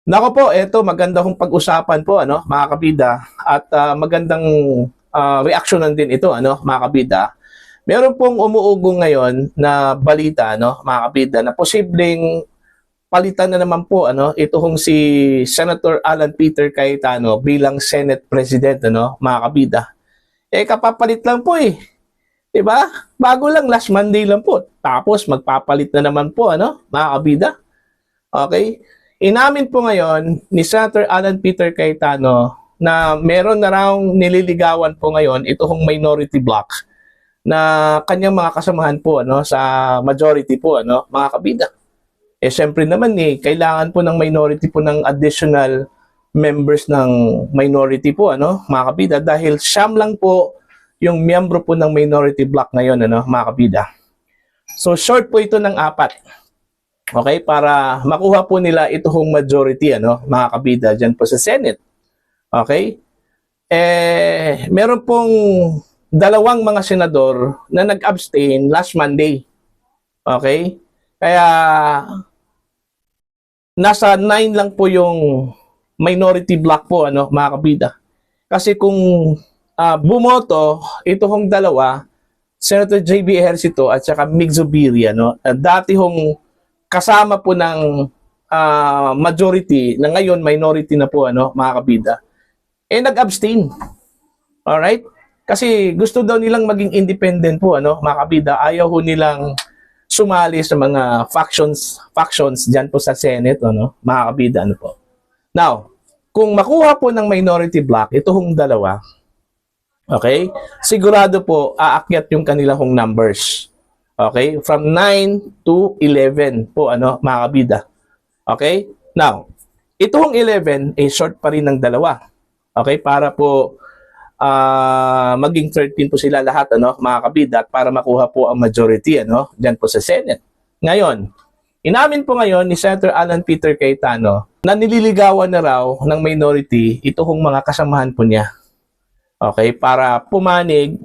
Nako po, eto maganda kong pag-usapan po ano, mga kabida at magandang reaksyonan din ito ano, mga kabida. Meron pong umuugong ngayon na balita no, mga kabida na posibleng palitan na naman po ano, ito kong si Senator Alan Peter Cayetano bilang Senate President ano, mga kabida. Eh kapapalit lang po eh. 'Di ba? Bago lang last Monday lang po. Tapos magpapalit na naman po ano, mga kabida. Okay? Inamin po ngayon ni Senator Alan Peter Cayetano na meron na raw nililigawan po ngayon ito kong minority bloc na kanyang mga kasamahan po ano sa majority po ano mga kabida. Eh syempre naman kailangan po ng minority po ng additional members ng minority po ano mga kabida dahil siyam lang po yung miyembro po ng minority bloc ngayon ano mga kabida. So short po ito ng apat. Okay, para makuha po nila itong majority ano, mga kabida diyan po sa Senate. Okay? Meron pong dalawang mga senador na nag-abstain last Monday. Okay? Kaya nasa 9 lang po yung minority block po ano, mga kabida. Kasi kung bumoto itong dalawa, Senator JB Ejercito at saka Mig Zubiri no, dati hong kasama po ng majority na ngayon minority na po ano mga kabida nag-abstain. All right? Kasi gusto daw nilang maging independent po ano mga kabida, ayaw ho nilang sumali sa mga factions diyan po sa Senate ano mga kabida ano po. Now, kung makuha po ng minority block itong dalawa, okay? Sigurado po aakyat yung kanilang numbers. Okay? From 9 to 11 po, ano, mga kabida. Okay? Now, itong 11, short pa rin ng dalawa. Okay? Para po maging 13 po sila lahat, ano, mga kabida, at para makuha po ang majority, ano, dyan po sa Senate. Ngayon, inamin po ngayon ni Senator Alan Peter Cayetano na nililigawan na raw ng minority itong mga kasamahan po niya. Okay? Para pumanig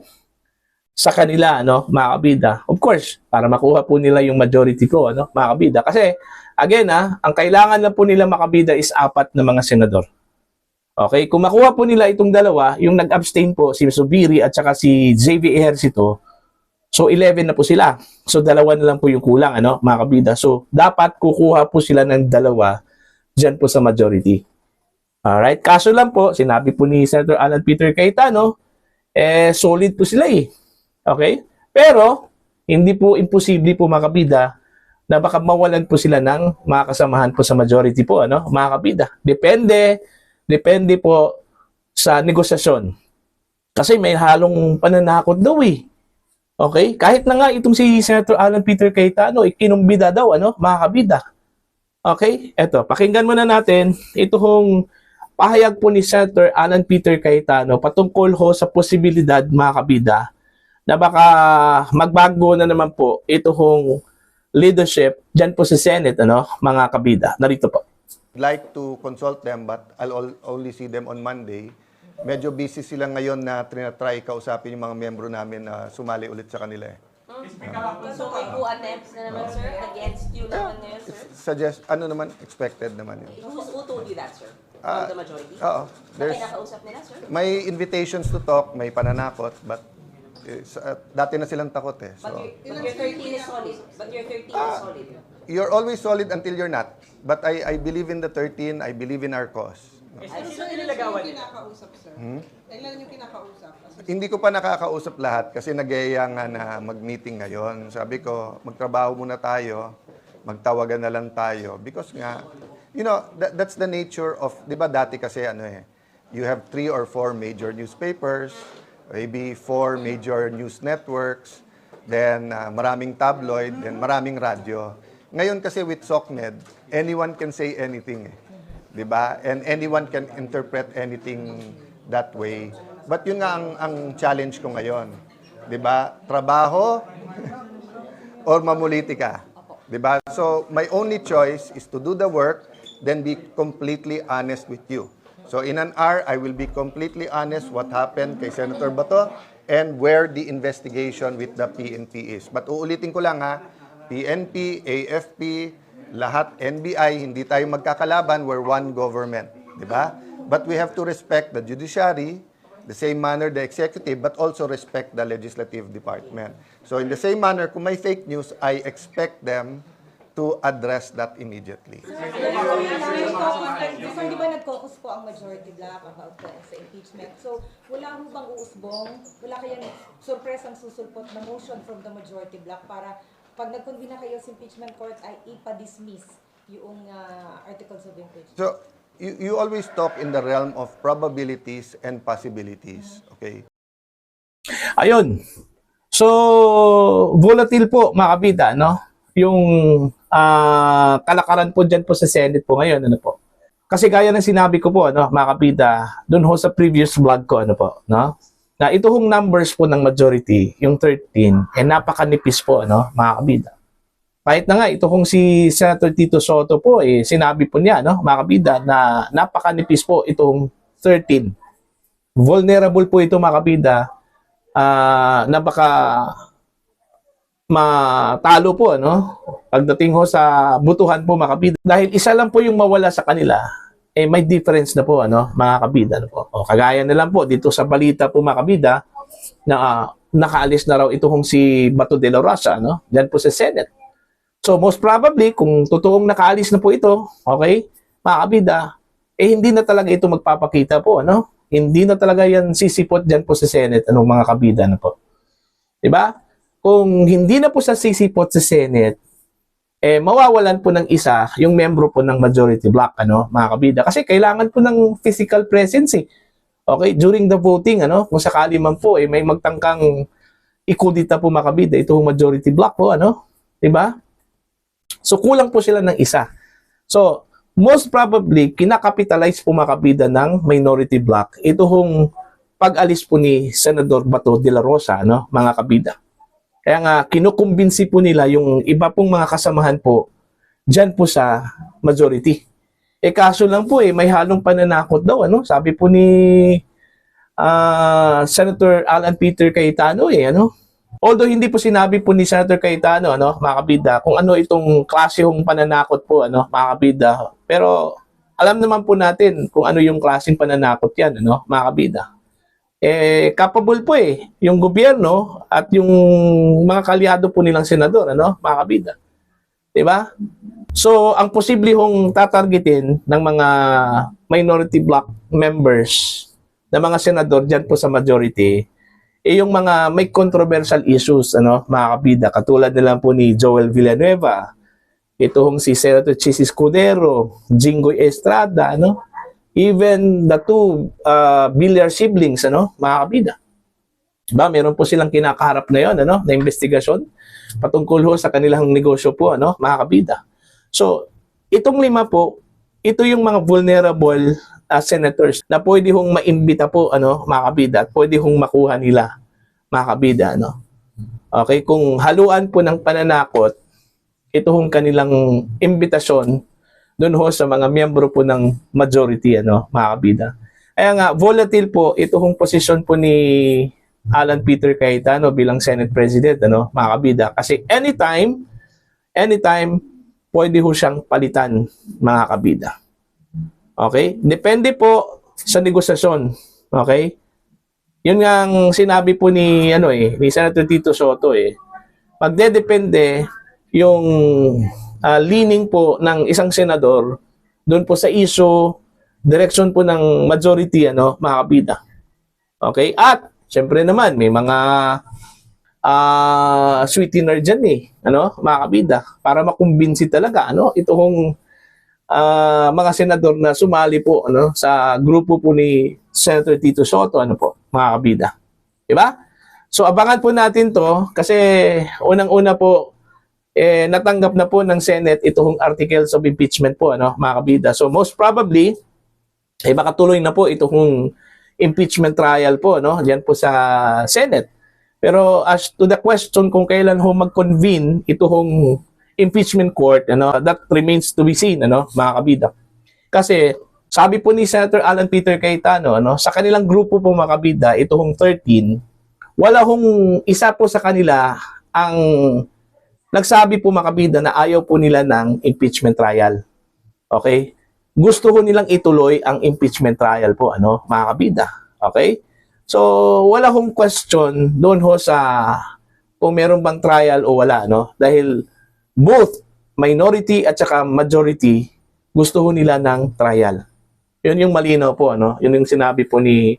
sa kanila ano mga kabida. Of course, para makuha po nila yung majority ko ano mga kabida. Kasi again ang kailangan na po nila makabida is 4 na mga senador. Okay, kung makuha po nila itong dalawa, yung nag-abstain po si Zubiri at saka si JV Ejercito, so 11 na po sila. So dalawa na lang po yung kulang ano mga kabida. So dapat kukuha po sila ng dalawa diyan po sa majority. Alright, kaso lang po, sinabi po ni Senator Alan Peter Cayetano, solid po sila eh. Okay? Pero, hindi po imposible po mga kabida na baka mawalan po sila ng mga kasamahan po sa majority po, ano? Mga kabida. Depende po sa negosasyon. Kasi may halong pananakot daw eh. Okay? Kahit na nga itong si Senator Alan Peter Cayetano, kinumbida daw, ano? Mga kabida. Okay? Eto, pakinggan muna natin itong pahayag po ni Senator Alan Peter Cayetano patungkol ho sa posibilidad, mga kabida, na baka magbago na naman po itong leadership dyan po sa Senate, ano, mga kabida. Narito po. I'd like to consult them but I'll only see them on Monday. Medyo busy sila ngayon na trinatry kausapin yung mga miyembro namin na sumali ulit sa kanila eh. So may coup attempts na naman, sir? Against you naman ngayon, sir? Expected naman yun. Who told you that, sir? From the majority? Oo. Bakit nakausap nila, sir? May invitations to talk, may pananakot, but dati na silang takot eh. So, But your 13 is solid. But your 13 is solid. you're always solid until you're not. But I believe in the 13, I believe in our cause. Sino nilagawan nila? Kinakausap, sir? Ilan yung kinakausap? Hindi ko pa nakakausap lahat kasi nagyaya nga na mag-meeting ngayon. Sabi ko, magtrabaho muna tayo, magtawagan na lang tayo. Because nga, you know, that's the nature of, di ba dati kasi you have 3 or 4 major newspapers, maybe 4 major news networks, then maraming tabloid, then maraming radyo. Ngayon kasi with SOCMED, anyone can say anything. Di ba? And anyone can interpret anything that way. But yun nga ang challenge ko ngayon. Di ba? Trabaho or mamulitika. Di ba? So, my only choice is to do the work, then be completely honest with you. So, in an hour, I will be completely honest what happened kay Senator Bato and where the investigation with the PNP is. But uulitin ko lang PNP, AFP, lahat NBI, hindi tayo magkakalaban, we're one government, di ba? But we have to respect the judiciary, the same manner the executive, but also respect the legislative department. So in the same manner, kung may fake news, I expect them to address that immediately. Before, di ba nag-caucus po ang majority black about sa impeachment? So, wala mo bang uusbong? Wala kayang surpresang susulpot na motion from the majority black para pag nag-convene na kayo sa impeachment court ay ipa-dismiss yung articles of impeachment? So, you always talk in the realm of probabilities and possibilities, okay? Ayun. So, volatile po, mga kabida, no? Yung kalakaran po dyan po sa Senate po ngayon, ano po? Kasi gaya ng sinabi ko po, ano, mga kabida, dun ho sa previous vlog ko, ano po, no? Na ito hong numbers po ng majority, yung 13, napakanipis po, ano, mga kabida. Kahit na nga, ito kung si Senator Tito Soto po, sinabi po niya, no, mga kabida, na napakanipis po itong 13. Vulnerable po ito, mga kabida, na baka matalo po, no? Pagdating ho sa butuhan po, mga kabida. Dahil isa lang po yung mawala sa kanila, may difference na po, ano, mga kabida. No po. O, kagaya na lang po, dito sa balita po, mga kabida, na nakaalis na raw ito kung si Bato de la Rosa, no? Diyan po sa Senate. So, most probably, kung totoong nakaalis na po ito, okay, mga kabida, hindi na talaga ito magpapakita po, ano? Hindi na talaga yan sisipot dyan po sa Senate, anong mga kabida na po. Diba? Kung hindi na po sa sisipot sa Senate, mawawalan po ng isa yung membro po ng majority block, ano, mga kabida. Kasi kailangan po ng physical presence, okay, during the voting, ano, kung sakali man po, may magtangkang ikudita po, mga kabida, ito yung majority block po, ano, diba? So, kulang po sila ng isa. So, most probably, kinakapitalize po, mga kabida, ng minority block. Ito hong pag-alis po ni Senador Bato de la Rosa, no, mga kabida. Kaya nga, kinukumbinsi po nila yung iba pong mga kasamahan po dyan po sa majority. Kaso lang po, may halong pananakot daw, ano? Sabi po ni Senator Alan Peter Cayetano, ano? Although hindi po sinabi po ni Senator Cayetano, ano, mga kabida, kung ano itong klaseng pananakot po, ano, mga kabida. Pero alam naman po natin kung ano yung klaseng pananakot yan, ano, mga kabida. Capable po yung gobyerno at yung mga kalyado po nilang senador, ano, mga kabida. Diba? So, ang posible hong tatargetin ng mga minority block members na mga senador dyan po sa majority, yung mga may controversial issues, ano, mga kabida, katulad na lang po ni Joel Villanueva, ito hong si Senator Chis Escudero, Jinggoy Estrada, ano, even the two Villar siblings, ano, mga kabida. Diba? Meron po silang kinakaharap na yon, ano, na investigasyon patungkol ho sa kanilang negosyo po, ano, mga kabida. So, itong lima po, ito yung mga vulnerable senators na pwede hong maimbita po, ano, mga kabida, at pwede hong makuha nila, mga kabida, ano. Okay, kung haluan po ng pananakot, ito hong kanilang imbitasyon doon ho sa mga miyembro po ng majority, ano, mga kabida. Kaya nga, volatile po, ito hong posisyon po ni Alan Peter Cayetano bilang Senate President, ano, mga kabida. Kasi anytime, pwede ho siyang palitan, mga kabida. Okay? Depende po sa negosasyon. Okay? Yun nga ang sinabi po ni, ano, ni Senator Tito Soto, magdedepende yung leaning po ng isang senador doon po sa issue, direction po ng majority, ano, mga kabida. Okay? At, syempre naman, may mga sweetener dyan, ano, mga kabida, para makumbinsi talaga, ano, itong mga senador na sumali po, ano, sa grupo po ni Senator Tito Soto, ano po, mga kabida. Diba? So, abangan po natin to kasi unang-una po, natanggap na po ng Senate itong articles of impeachment po, ano, mga kabida. So, most probably, makatuloy na po itong impeachment trial po, no, diyan po sa Senate. Pero as to the question kung kailan ho mag-convene itong impeachment court, ano, that remains to be seen, ano, mga kabida. Kasi sabi po ni Senator Alan Peter Cayetano, ano, sa kanilang grupo po, mga kabida, itong 13, wala hong isa po sa kanila ang nagsabi po mga kabida na ayaw po nila ng impeachment trial. Okay? Gusto ko nilang ituloy ang impeachment trial po, ano, mga kabida. Okay? So, wala hong question doon ho sa kung meron bang trial o wala, no? Dahil both minority at saka majority gusto ho nila ng trial. Yun yung malinaw po, ano? Yun yung sinabi po ni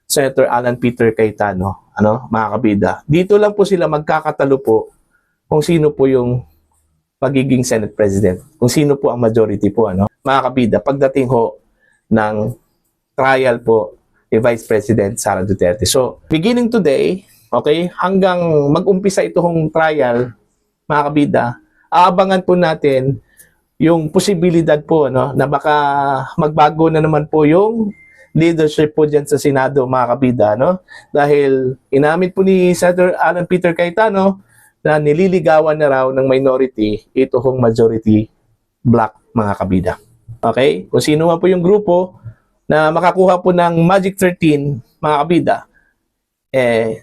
Senator Alan Peter Cayetano, ano, mga kabida. Dito lang po sila magkakatalo po kung sino po yung pagiging Senate President. Kung sino po ang majority po, ano, mga kabida. Pagdating ho ng trial po ni Vice President Sara Duterte. So, beginning today, okay, hanggang mag-umpisa itong trial, mga kabida, aabangan po natin yung posibilidad po, no, na baka magbago na naman po yung leadership po dyan sa Senado, mga kabida, no? Dahil inamin po ni Senator Alan Peter Cayetano na nililigawan na raw ng minority ito hong majority black, mga kabida. Okay? Kung sino man po yung grupo na makakuha po ng Magic 13, mga kabida,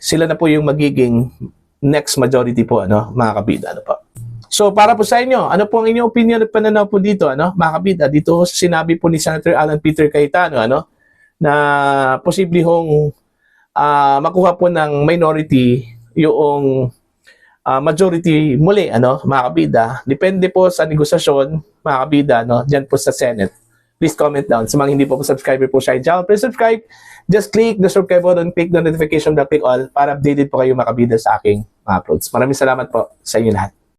sila na po yung magiging next majority po, ano, mga kabida, ano po. So, para po sa inyo, ano po ang inyong opinion at pananaw po dito, ano, mga kabida? Dito sa sinabi po ni Senator Alan Peter Cayetano, ano, na posible hong makuha po ng minority yung majority muli, ano, mga kabida. Depende po sa negosasyon, mga kabida, no, dyan po sa Senate. Please comment down. Sa mga hindi po subscriber po sa channel, please subscribe. Just click the subscribe button, click the notification bell, click all para updated po kayo, mga kabida, sa aking mga uploads. Maraming salamat po sa inyo lahat.